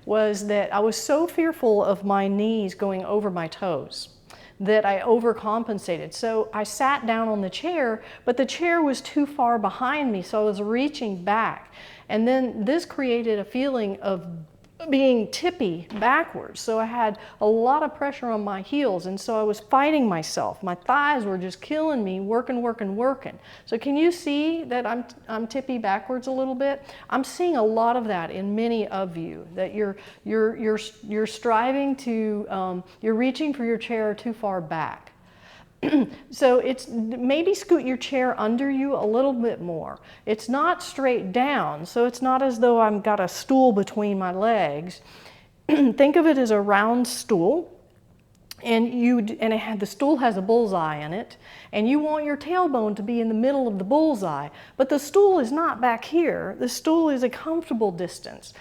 was that I was so fearful of my knees going over my toes that I overcompensated. So I sat down on the chair, but the chair was too far behind me, so I was reaching back. And then this created a feeling of being tippy backwards. So I had a lot of pressure on my heels, and so I was fighting myself. My thighs were just killing me, working. So can you see that I'm tippy backwards a little bit? I'm seeing a lot of that in many of you, that you're striving to, you're reaching for your chair too far back. So it's maybe scoot your chair under you a little bit more. It's not straight down, so it's not as though I've got a stool between my legs. Think of it as a round stool, and the stool has a bullseye in it, and you want your tailbone to be in the middle of the bullseye, but the stool is not back here. The stool is a comfortable distance,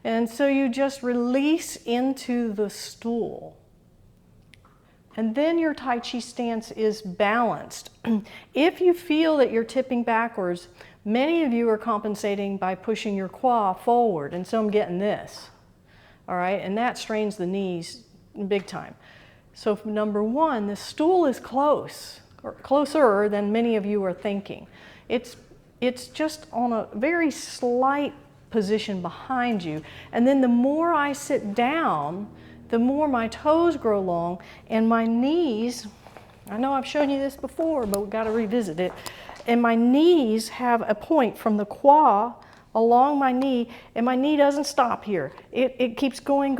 and so you just release into the stool. And then your Tai Chi stance is balanced. If you feel that you're tipping backwards, many of you are compensating by pushing your quad forward, and so I'm getting this, all right? And that strains the knees big time. So number one, the stool is close, or closer than many of you are thinking. It's just on a very slight position behind you. And then the more I sit down, the more my toes grow long, and my knees, I know I've shown you this before, but we've got to revisit it, and my knees have a point from the quad along my knee, and my knee doesn't stop here. It keeps going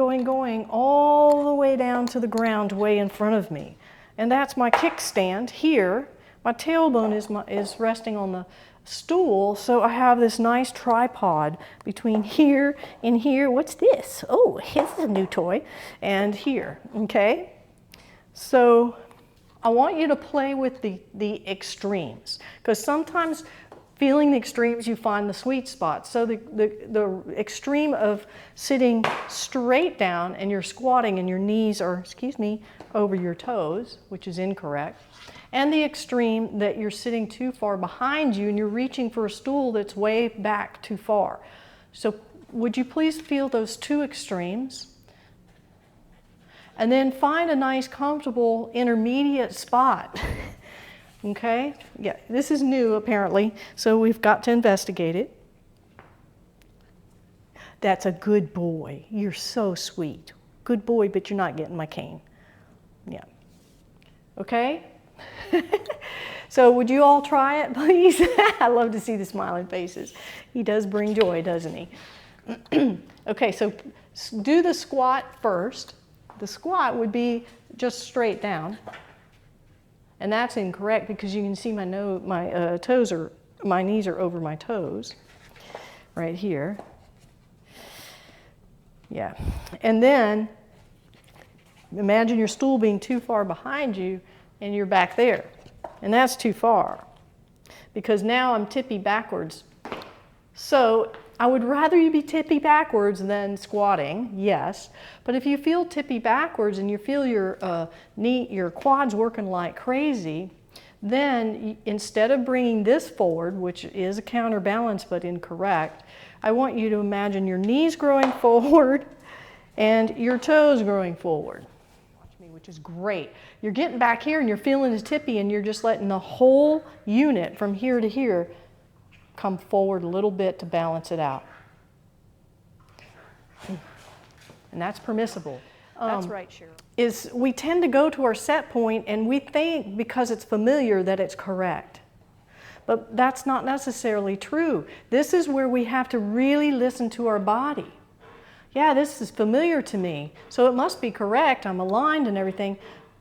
all the way down to the ground way in front of me. And that's my kickstand here. My tailbone is resting on the stool, so I have this nice tripod between here and here. What's this? Oh, this is a new toy. And here, okay? So I want you to play with the extremes, because sometimes feeling the extremes, you find the sweet spot. So the extreme of sitting straight down and you're squatting and your knees are, over your toes, which is incorrect. And the extreme that you're sitting too far behind you and you're reaching for a stool that's way back too far. So would you please feel those two extremes? And then find a nice, comfortable, intermediate spot. Okay? Yeah, this is new apparently, so we've got to investigate it. That's a good boy. You're so sweet. Good boy, but you're not getting my cane. Yeah. Okay? So would you all try it, please? I love to see the smiling faces. He does bring joy, doesn't he? Okay, so do the squat first. The squat would be just straight down. And that's incorrect because you can see my knees are over my toes, right here. Yeah. And then imagine your stool being too far behind you and you're back there. And that's too far because now I'm tippy backwards. So I would rather you be tippy backwards than squatting, yes. But if you feel tippy backwards and you feel your quads working like crazy, then instead of bringing this forward, which is a counterbalance but incorrect, I want you to imagine your knees growing forward and your toes growing forward. Watch me, which is great. You're getting back here and you're feeling the tippy and you're just letting the whole unit from here to here come forward a little bit to balance it out. And that's permissible. That's right, Cheryl. We tend to go to our set point and we think because it's familiar that it's correct. But that's not necessarily true. This is where we have to really listen to our body. Yeah, this is familiar to me, so it must be correct. I'm aligned and everything.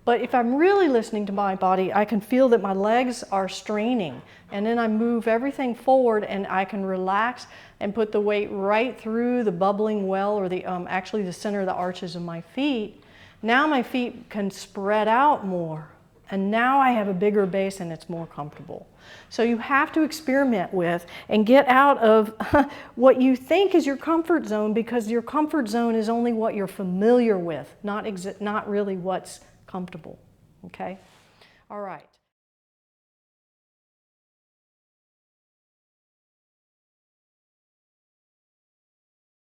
But if I'm really listening to my body, I can feel that my legs are straining. And then I move everything forward and I can relax and put the weight right through the bubbling well or actually the center of the arches of my feet. Now my feet can spread out more. And now I have a bigger base and it's more comfortable. So you have to experiment with and get out of what you think is your comfort zone, because your comfort zone is only what you're familiar with, not really what's comfortable. Okay? All right.